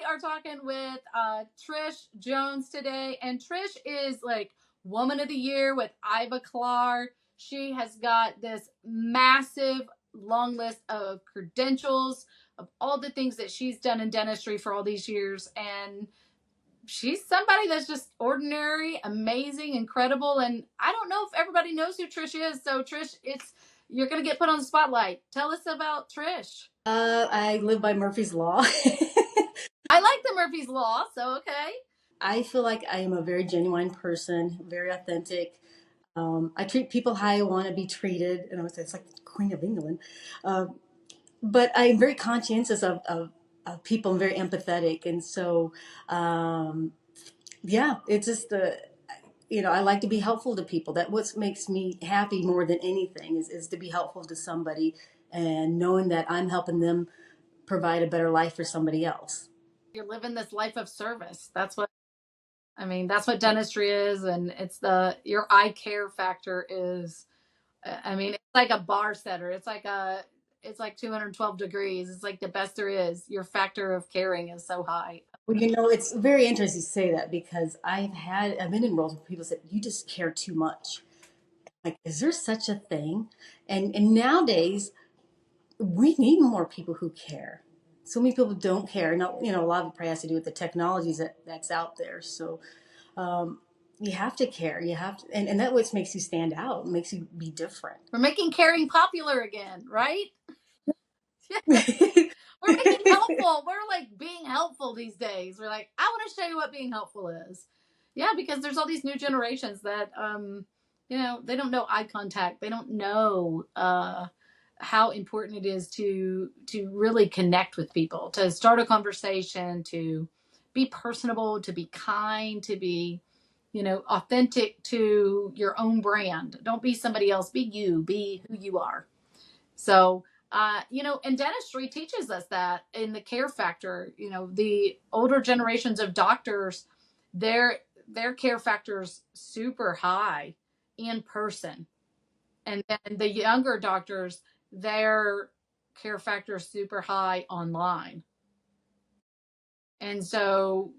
are talking with Trish Jones today, and Trish is like Woman of the Year with Iva Clark. She has got this massive long list of credentials of all the things that she's done in dentistry for all these years, and she's somebody that's just ordinary, amazing, incredible. And I don't know if everybody knows who Trish is. So Trish, you're gonna get put on the spotlight. Tell us about Trish. I live by Murphy's Law. I like the Murphy's Law, so okay. I feel like I am a very genuine person, very authentic. I treat people how I want to be treated, and I would say it's like the Queen of England. Uh, but I'm very conscientious of people and very empathetic, and so yeah, it's just I like to be helpful to people. That what makes me happy more than anything is to be helpful to somebody and knowing that I'm helping them provide a better life for somebody else. You're living this life of service. That's what dentistry is, and your eye care factor is. It's like a bar setter. It's like 212 degrees. It's like the best there is. Your factor of caring is so high. Well, it's very interesting to say that because I've been in roles where people said, you just care too much. Like, is there such a thing? And nowadays we need more people who care. So many people don't care. Now, a lot of it probably has to do with the technologies that's out there. So you have to care. You have to, and that what makes you stand out, makes you be different. We're making caring popular again, right? We're making helpful. We're like being helpful these days. We're like, I want to show you what being helpful is. Yeah, because there's all these new generations that they don't know eye contact. They don't know how important it is to really connect with people, to start a conversation, to be personable, to be kind, to be authentic to your own brand. Don't be somebody else. Be you. Be who you are. So and dentistry teaches us that in the care factor. The older generations of doctors, their care factor's super high in person, and then the younger doctors, their care factor is super high online. And so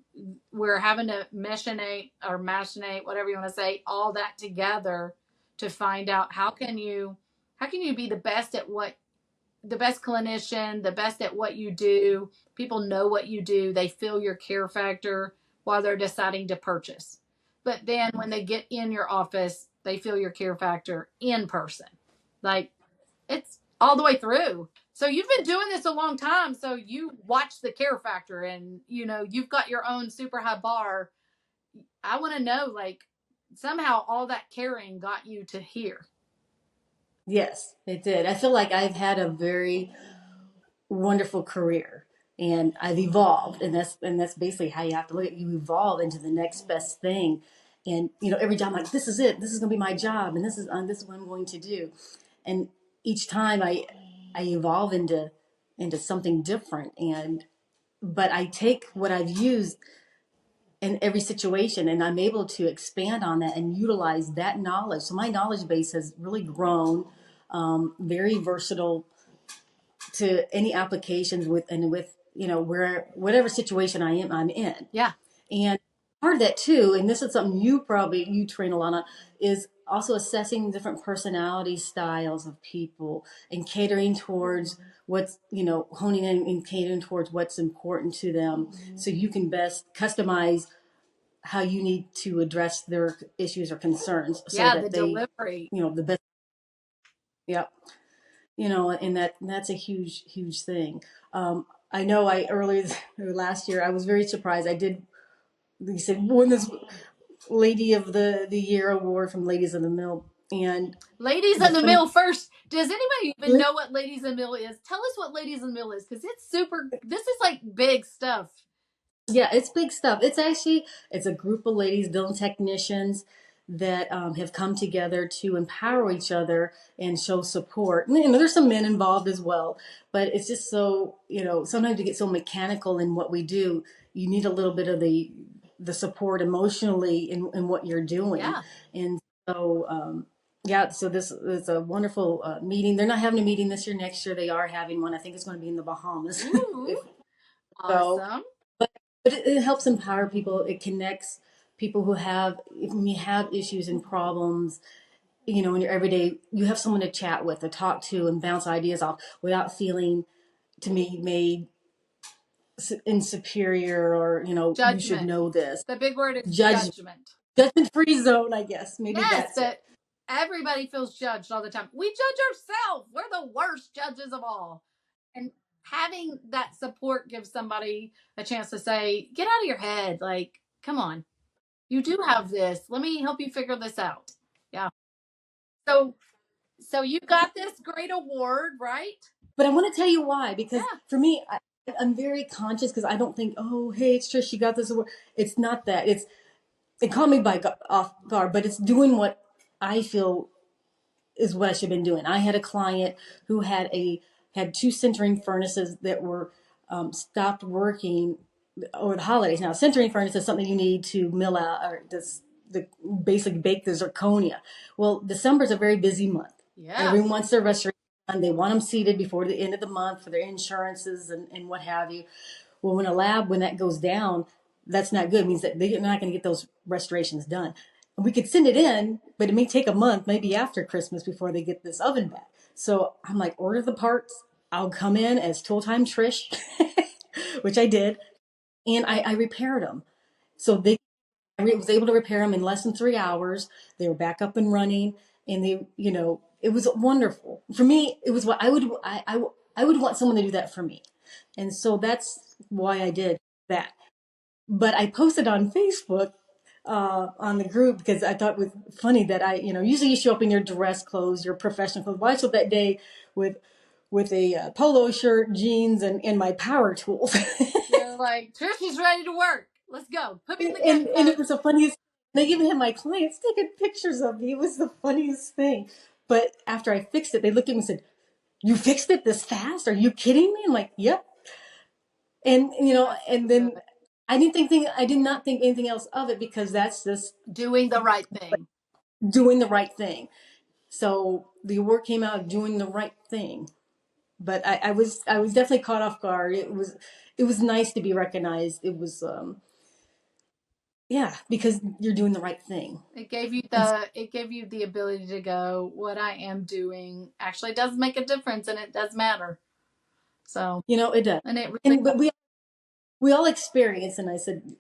we're having to machinate, whatever you want to say, all that together to find out how can you be the best clinician, the best at what you do. People know what you do. They feel your care factor while they're deciding to purchase. But then when they get in your office, they feel your care factor in person. Like, it's all the way through. So you've been doing this a long time. So you watch the care factor and, you've got your own super high bar. I want to know, like, somehow all that caring got you to here. Yes, it did. I feel like I've had a very wonderful career and I've evolved, and that's basically how you have to look at it. You evolve into the next best thing. And every time I'm like, this is it. This is going to be my job, and this is what I'm going to do. And each time I evolve into something different. But I take what I've used in every situation and I'm able to expand on that and utilize that knowledge. So my knowledge base has really grown, very versatile to any applications with whatever situation I'm in. Yeah. And part of that too, and this is something you train a lot on, is also assessing different personality styles of people and catering towards what's, honing in and catering towards what's important to them. So you can best customize how you need to address their issues or concerns. So yeah, that the delivery. The best. Yep. And that's a huge, huge thing. I know I earlier last year, I was very surprised. They said, won this Lady of the Year award from Ladies of the Mill. And Ladies in the Mill first. Does anybody even know what Ladies in the Mill is? Tell us what Ladies in the Mill is, because this is like big stuff. Yeah, it's big stuff. It's a group of ladies, dental technicians that have come together to empower each other and show support. And there's some men involved as well, but it's just so, sometimes you get so mechanical in what we do. You need a little bit of the support emotionally in what you're doing. Yeah. And so, so this is a wonderful meeting. They're not having a meeting this year. Next year they are having one. I think it's going to be in the Bahamas. Ooh, awesome. but it helps empower people. It connects people who have, when you have issues and problems, you know, in your everyday, you have someone to chat with, to talk to, and bounce ideas off without feeling, to me, made insuperior, or, you know, you should Judgment. know this. The big word is Judge, judgment. judgment free zone, I guess. Maybe Yes, that's it. that everybody feels judged all the time. We judge ourselves. We're the worst judges of all. And having that support gives somebody a chance to say, get out of your head. Like, come on, you do have this. Let me help you figure this out. Yeah. So, so you got this great award, right? But I want to tell you why, because Yeah. for me, I'm very conscious, because I don't think, oh, hey, it's Trish, you got this award. It's not that. It caught me off guard, but it's doing what I feel is what I should have been doing. I had a client who had two sintering furnaces that were stopped working over the holidays. Now, sintering furnace is something you need to mill out, or basically bake the zirconia. Well, December is a very busy month. Yeah. Everyone wants their restoration done. They want them seated before the end of the month for their insurances and what have you. Well, when that goes down, that's not good. It means that they're not going to get those restorations done. And we could send it in, but it may take a month, maybe after Christmas, before they get this oven back. So I'm like, order the parts. I'll come in as full-time Trish, which I did, and I repaired them. So I was able to repair them in less than 3 hours. They were back up and running, and it was wonderful. For me, it was what I would want someone to do that for me. And so that's why I did that. But I posted on Facebook, on the group, because I thought it was funny that usually you show up in your dress clothes, your professional clothes. Well, I showed up that day with a polo shirt, jeans, and my power tools. You're like, Trish is ready to work. Let's go. Put me in the gun, And it folks. was the funniest. They even had my clients taking pictures of me. It was the funniest thing. But after I fixed it, they looked at me and said, "You fixed it this fast? Are you kidding me?" I'm like, "Yep." And That's so and good. then I did not think anything else of it, because that's just Doing the right thing. doing the right thing. So the award came out of doing the right thing. But I was definitely caught off guard. It was nice to be recognized. It was yeah, because you're doing the right thing. It gave you the ability to go, what I am doing actually does make a difference and it does matter. So, It does. and it really And but we all experience, and I said,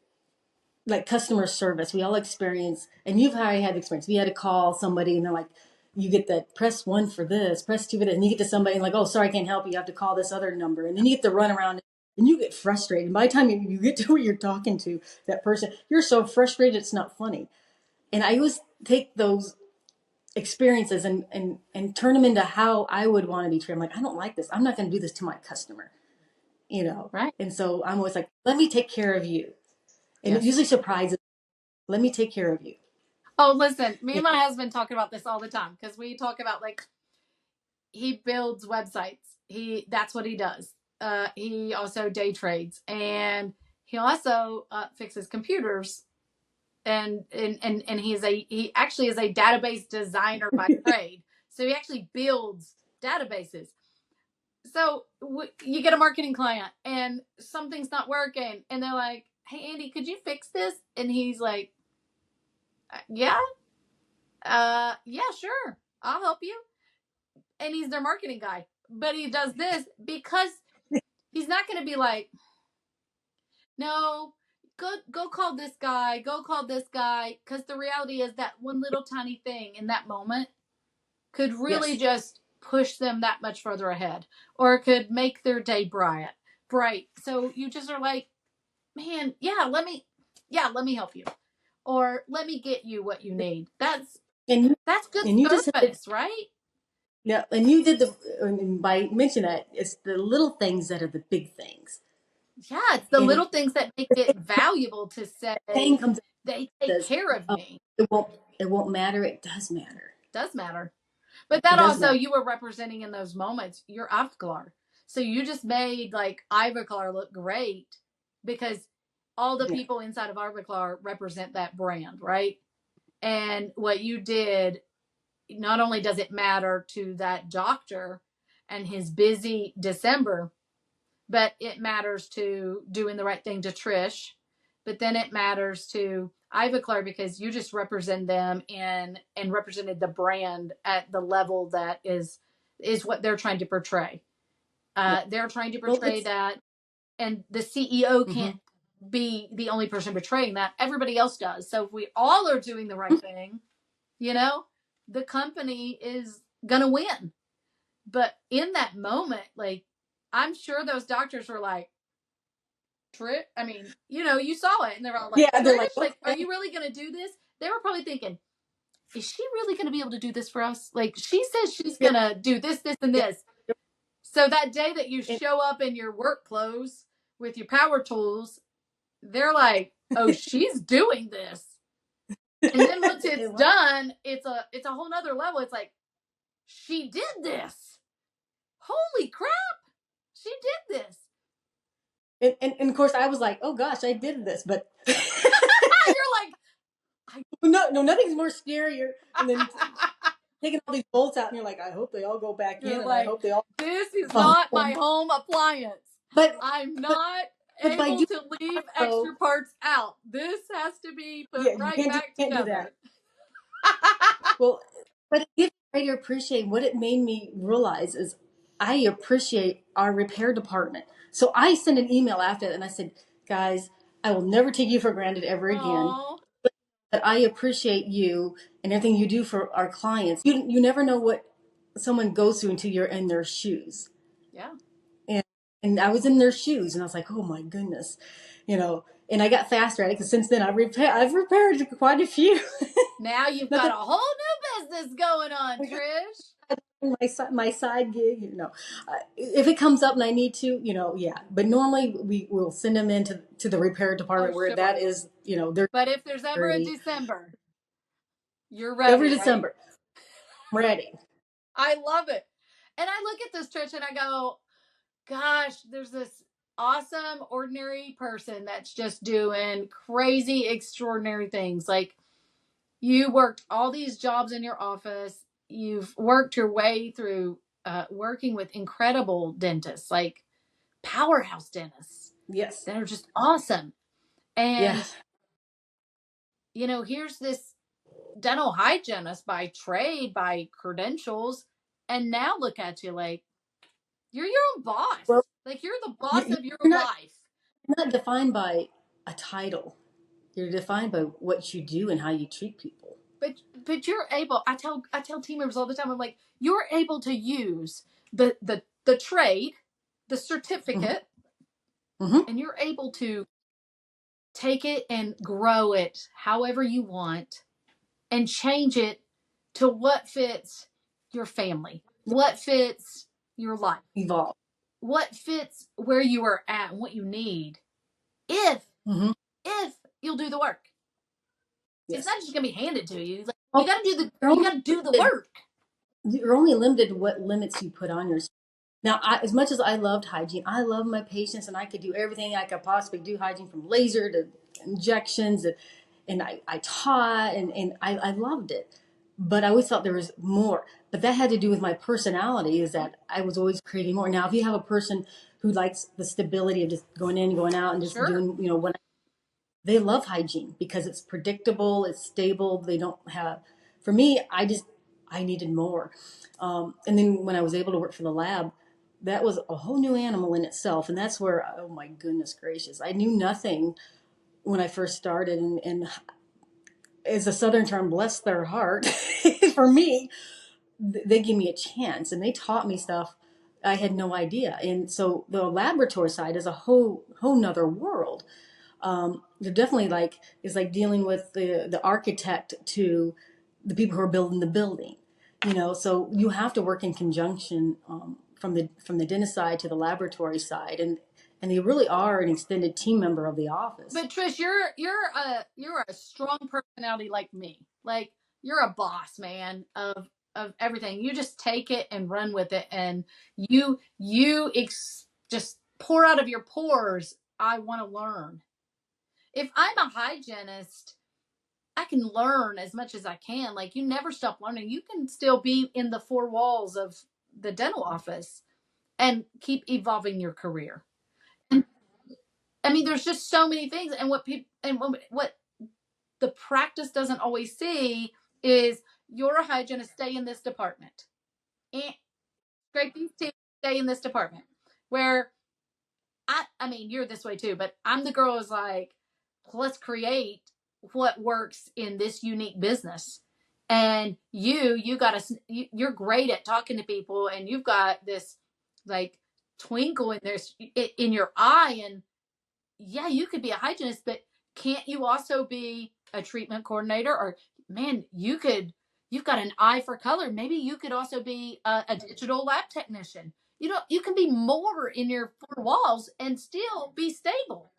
like, customer service, we all experience, and you've already had experience. We had to call somebody, and they're like, you get that, press one for this, press two for this, and you get to somebody and like, oh, sorry, I can't help you. You have to call this other number, and then you get to run around, and you get frustrated. And by the time you get to where you're talking to that person, you're so frustrated it's not funny. And I always take those experiences and turn them into how I would want to be treated. I'm like, I don't like this. I'm not going to do this to my customer, right. And so I'm always like, let me take care of you. And it Yes. usually surprises. Let me take care of you. Oh, listen, me and my husband talk about this all the time because we talk about, like, he builds websites. That's what he does. He also day trades, and he also fixes computers. And he actually is a database designer by trade. So he actually builds databases. So you get a marketing client and something's not working, and they're like, "Hey, Andy, could you fix this?" And he's like, "Yeah, yeah, sure, I'll help you." And he's their marketing guy, but he does this because he's not going to be like, "No, go call this guy, go call this guy," because the reality is that one little tiny thing in that moment could really Yes. just push them that much further ahead, or could make their day bright. So you just are like, man, let me help you, or let me get you what you need. And That's good you just said, service, right? yeah, and you did and by mentioning that, it's the little things that are the big things. Yeah, it's the And little things that make it valuable to say pain comes they and take says, care of oh, me. it won't matter. It does matter. It does matter. But It that does also, matter. you were representing in those moments your avatar. So you just made, like, Ivoclar look great because all the Yeah. people inside of Ivoclar represent that brand, right? And what you did, not only does it matter to that doctor and his busy December, but it matters to doing the right thing to Trish but then it matters to Ivoclar because you just represent them and represented the brand at the level that is what they're trying to portray. They're trying to portray that, and the CEO can't be the only person portraying that. Everybody else does. So if we all are doing the right thing, the company is gonna win. But in that moment, like, I'm sure those doctors were like, Trish, I mean, you saw it, and they were all like, yeah, they're like, Trish, like, are you really gonna do this? They were probably thinking, is she really gonna be able to do this for us? Like, she says she's gonna do this, this, and this. So that day that you show up in your work clothes with your power tools, they're like, oh, she's doing this. And then once it's done, it's a whole nother level. It's like, she did this. Holy crap. She did this. And of course I was like, oh gosh, I did this, but you're like, no, nothing's more scarier than taking all these bolts out, and you're like, I hope they all go back in, and I hope they all. This is not my home appliance. But I'm not able to leave extra parts out. This has to be put right back together. Well, but it gives me to appreciate what it made me realize is I appreciate our repair department. So I sent an email after that and I said, guys, I will never take you for granted ever again. But I appreciate you and everything you do for our clients. You never know what someone goes through until you're in their shoes. Yeah. And I was in their shoes and I was like, oh my goodness, and I got faster at it because since then I've repaired quite a few. Now you've got a whole new business going on, Trish. My side gig, if it comes up and I need to, yeah. But normally we will send them into the repair department where that is, they're. But if there's ever a December, you're ready. Every December, ready. I love it, and I look at this, Trish, and I go, gosh, there's this awesome ordinary person that's just doing crazy extraordinary things. Like, you worked all these jobs in your office, you've worked your way through working with incredible dentists, like powerhouse dentists, yes, that are just awesome. And here's this dental hygienist by trade, by credentials, and now look at you like you're your own boss. Well, like, you're the boss of your life. You're not defined by a title. You're defined by what you do and how you treat people. But you're able. I tell team members all the time. I'm like, you're able to use the trade, the certificate, and you're able to take it and grow it however you want, and change it to what fits your family, what fits your life, evolve, what fits where you are at and what you need. If you'll do the work. Yes. It's not just gonna be handed to you. Like, you gotta do the work. You're only limited to what limits you put on yourself. Now, as much as I loved hygiene, I love my patients, and I could do everything I could possibly do, hygiene from laser to injections, and I taught, and I loved it. But I always thought there was more. But that had to do with my personality, is that I was always creating more. Now, if you have a person who likes the stability of just going in, going out, and just doing, they love hygiene because it's predictable, it's stable. They don't have, for me, I needed more. And then when I was able to work for the lab, that was a whole new animal in itself. And that's where, oh my goodness gracious, I knew nothing when I first started. And as a Southern term, bless their heart, for me, they gave me a chance and they taught me stuff I had no idea. And so the laboratory side is a whole nother world. They're definitely it's like dealing with the architect to the people who are building the building, so you have to work in conjunction, from the dentist side to the laboratory side, and they really are an extended team member of the office. But Trish, you're a strong personality like me. Like, you're a boss, man, of everything. You just take it and run with it, and you just pour out of your pores, I want to learn. If I'm a hygienist, I can learn as much as I can. Like, you never stop learning. You can still be in the four walls of the dental office and keep evolving your career. And I mean, there's just so many things, and what the practice doesn't always see is you're a hygienist, stay in this department, and scrape these teeth, stay in this department. Where I mean, you're this way too, but I'm the girl who's like, let's create what works in this unique business. And you're great at talking to people, and you've got this like twinkle in your eye, and yeah, you could be a hygienist, but can't you also be a treatment coordinator? Or man, you've got an eye for color. Maybe you could also be a digital lab technician. You know, you can be more in your four walls and still be stable.